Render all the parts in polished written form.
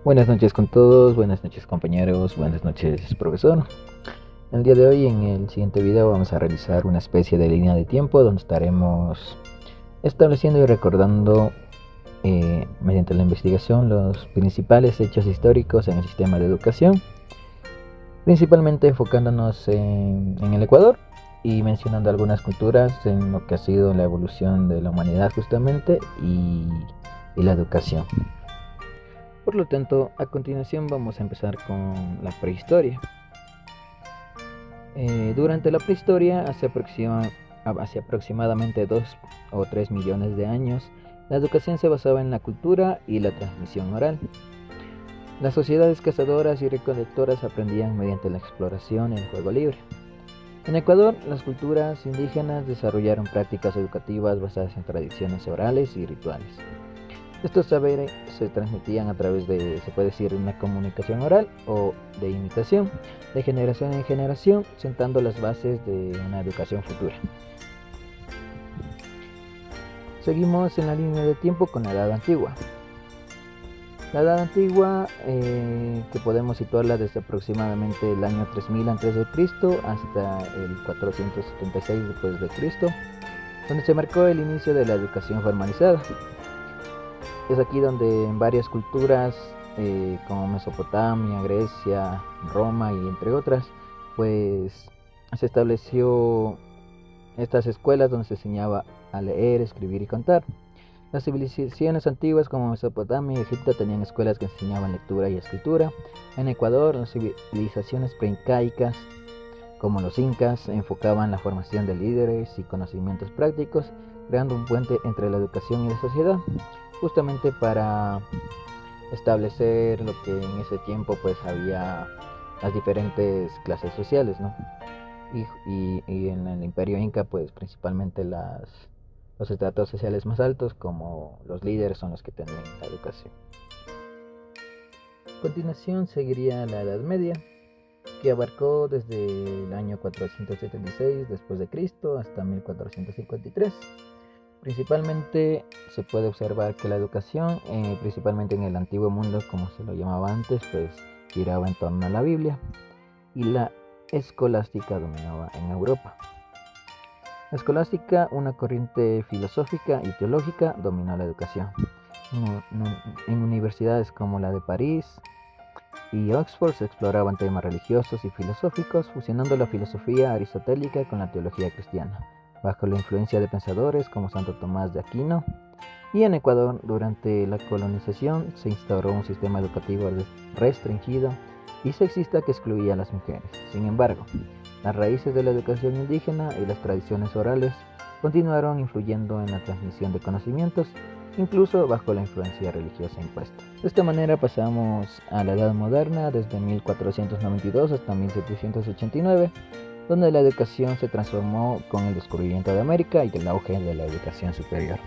Buenas noches con todos, buenas noches compañeros, buenas noches profesor. El día de hoy en el siguiente video vamos a realizar una especie de línea de tiempo donde estaremos estableciendo y recordando mediante la investigación los principales hechos históricos en el sistema de educación, principalmente enfocándonos en el Ecuador y mencionando algunas culturas en lo que ha sido la evolución de la humanidad justamente y la educación. Por lo tanto, a continuación vamos a empezar con la prehistoria. Durante la prehistoria, hace aproximadamente 2 o 3 millones de años, la educación se basaba en la cultura y la transmisión oral. Las sociedades cazadoras y recolectoras aprendían mediante la exploración y el juego libre. En Ecuador, las culturas indígenas desarrollaron prácticas educativas basadas en tradiciones orales y rituales. Estos saberes se transmitían a través de, se puede decir, una comunicación oral o de imitación, de generación en generación, sentando las bases de una educación futura. Seguimos en la línea de tiempo con la Edad Antigua. La Edad Antigua, que podemos situarla desde aproximadamente el año 3000 a.C. hasta el 476 después de Cristo, donde se marcó el inicio de la educación formalizada. Es aquí donde en varias culturas como Mesopotamia, Grecia, Roma y entre otras, pues se estableció estas escuelas donde se enseñaba a leer, escribir y contar. Las civilizaciones antiguas como Mesopotamia y Egipto tenían escuelas que enseñaban lectura y escritura. En Ecuador, las civilizaciones preincaicas como los incas enfocaban la formación de líderes y conocimientos prácticos, creando un puente entre la educación y la sociedad, justamente para establecer lo que en ese tiempo pues había las diferentes clases sociales, ¿no? Y en el imperio inca pues principalmente los estratos sociales más altos como los líderes son los que tenían la educación. A continuación seguiría la Edad Media, que abarcó desde el año 476 después de Cristo hasta 1453. Principalmente se puede observar que la educación, principalmente en el antiguo mundo, como se lo llamaba antes, pues giraba en torno a la Biblia y la escolástica dominaba en Europa. La escolástica, una corriente filosófica y teológica, dominó la educación. En universidades como la de París y Oxford se exploraban temas religiosos y filosóficos, fusionando la filosofía aristotélica con la teología cristiana, bajo la influencia de pensadores como Santo Tomás de Aquino. Y en Ecuador, durante la colonización, se instauró un sistema educativo restringido y sexista que excluía a las mujeres. Sin embargo, las raíces de la educación indígena y las tradiciones orales continuaron influyendo en la transmisión de conocimientos, incluso bajo la influencia religiosa impuesta. De esta manera pasamos a la Edad Moderna, desde 1492 hasta 1789, donde la educación se transformó con el descubrimiento de América y el auge de la educación superior.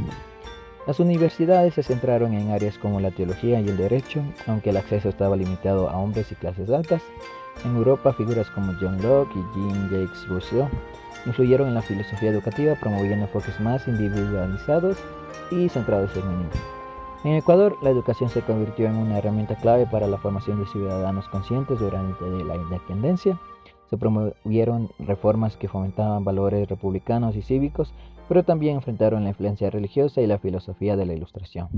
Las universidades se centraron en áreas como la teología y el derecho, aunque el acceso estaba limitado a hombres y clases altas. En Europa, figuras como John Locke y Jean-Jacques Rousseau influyeron en la filosofía educativa, promoviendo enfoques más individualizados y centrados en el niño. En Ecuador, la educación se convirtió en una herramienta clave para la formación de ciudadanos conscientes durante la independencia. Se promovieron reformas que fomentaban valores republicanos y cívicos, pero también enfrentaron la influencia religiosa y la filosofía de la Ilustración.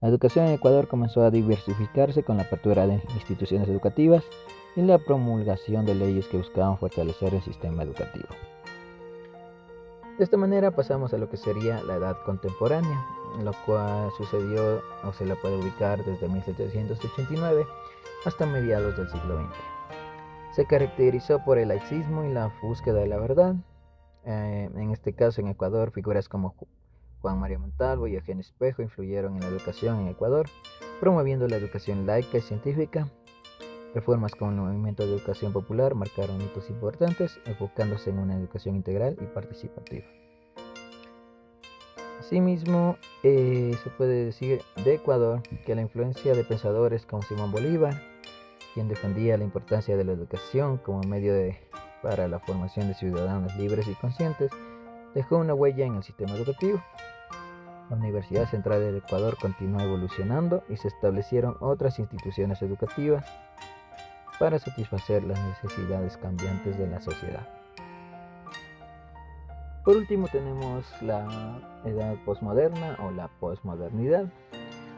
La educación en Ecuador comenzó a diversificarse con la apertura de instituciones educativas y la promulgación de leyes que buscaban fortalecer el sistema educativo. De esta manera pasamos a lo que sería la Edad Contemporánea, lo cual sucedió o se la puede ubicar desde 1789 hasta mediados del siglo XX. Se caracterizó por el laicismo y la búsqueda de la verdad. En este caso, en Ecuador, figuras como Juan María Montalvo y Eugenio Espejo influyeron en la educación en Ecuador, promoviendo la educación laica y científica. Reformas como el movimiento de educación popular marcaron hitos importantes, enfocándose en una educación integral y participativa. Asimismo, se puede decir de Ecuador que la influencia de pensadores como Simón Bolívar, quien defendía la importancia de la educación como medio para la formación de ciudadanos libres y conscientes, dejó una huella en el sistema educativo. La Universidad Central del Ecuador continuó evolucionando y se establecieron otras instituciones educativas para satisfacer las necesidades cambiantes de la sociedad. Por último tenemos la edad posmoderna o la posmodernidad,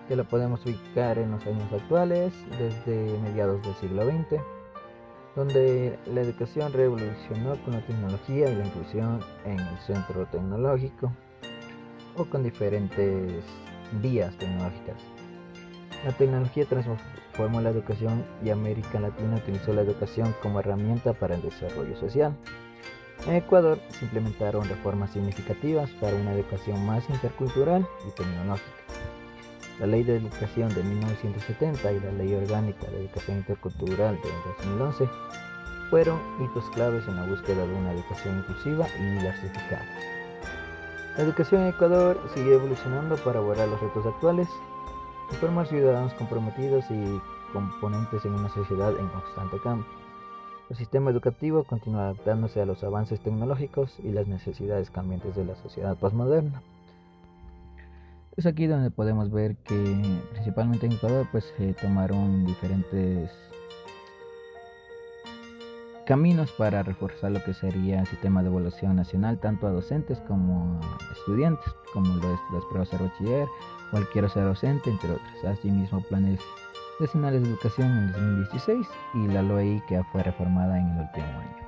que la podemos ubicar en los años actuales, desde mediados del siglo XX, donde la educación revolucionó con la tecnología y la inclusión en el centro tecnológico o con diferentes vías tecnológicas. La tecnología transformó la educación y América Latina utilizó la educación como herramienta para el desarrollo social. En Ecuador se implementaron reformas significativas para una educación más intercultural y tecnológica. La Ley de Educación de 1970 y la Ley Orgánica de Educación Intercultural de 2011 fueron hitos claves en la búsqueda de una educación inclusiva y diversificada. La educación en Ecuador sigue evolucionando para abordar los retos actuales y formar ciudadanos comprometidos y componentes en una sociedad en constante cambio. El sistema educativo continúa adaptándose a los avances tecnológicos y las necesidades cambiantes de la sociedad postmoderna. Es aquí donde podemos ver que principalmente en Ecuador se tomaron diferentes caminos para reforzar lo que sería el sistema de evaluación nacional, tanto a docentes como a estudiantes, como lo es las pruebas de bachiller, cualquier ser docente, entre otras. Asimismo, planes nacionales de educación en el 2016 y la LOEI, que fue reformada en el último año.